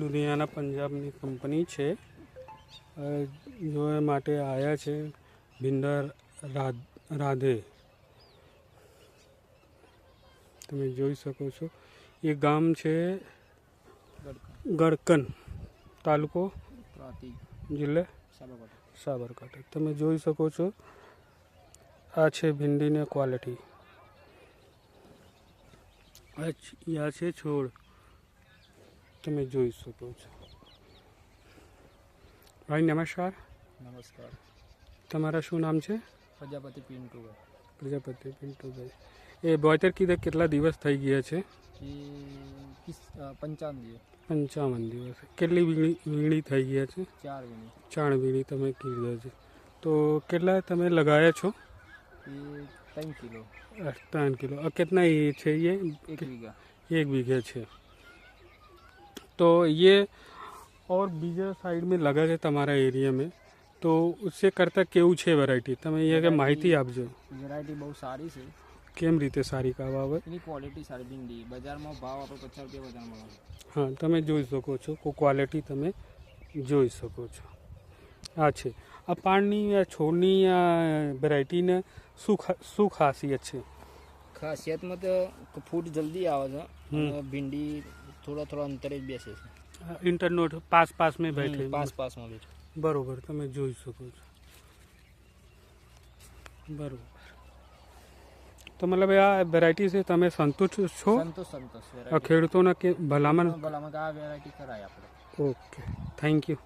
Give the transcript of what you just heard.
Ludhiana પંજાબની company છે, જોવા માટે આવ્યા છે ભીંડર રાધે. તમે જોઈ શકો છો એ ગામ છે ગડકન, તાલુકો જિલ્લો સાબરકાંઠા. તમે જોઈ શકો છો આ છે ભીંડીની ક્વોલિટી. આ છે છોડ, તમે જોઈ શકો છો. ભાઈ નમસ્કાર. નમસ્કાર. તમારા શું નામ છે? પ્રજાપતિ પિન્ટુભાઈ. પ્રજાપતિ પિન્ટુભાઈ. એ બોતેર કીધે કેટલા દિવસ થઈ ગયા છે? એ 55 દિવસ. 55 દિવસ. કેટલી વીણી થઈ ગયા છે? 4 વીણી. 4 વીણી તમે કીધા છે. તો કેટલા તમે લગાયા છો? એ 3 કિલો. 3 કિलो. और कितना ये है ये? 1 बीघा. 1 बीघे છે. तो ये और बीजा साइड में लगा है તમારા एरिया में, तो उससे करता કેવું છે વેરાયટી? તમે એ કે માહિતી આપજો. વેરાયટી બહુ સારી છે. કેમ રીતે સારી કાવા આવે? એની ક્વોલિટી સારી. ભીંડી બજારમાં ભાવ આપણે 50 રૂપિયા બજારમાં મળે. હા, તમે જોઈ શકો છો ક્વોલિટી તમે જોઈ શકો છો. આ છે આ પાનની આ છોડની આ વેરાયટીને શું ખાસિયત છે? ખાસિયતમાં તો ફૂટ જલ્દી આવે છે અને ભીંડી થોડા થોડા અંતરે જ બેસે છે. ઇન્ટરનોટ પાસ મેં બેઠે પાસમાં બેઠે. બરોબર, તમે જોઈ શકો છો. બરોબર. તો મતલબ આ વેરાયટી છે તમે સંતુષ્ટ છો? સંતોષ. ખેડૂતોને કે ભલામણ આ વેરાયટી કરાય આપણે. Okay, thank you.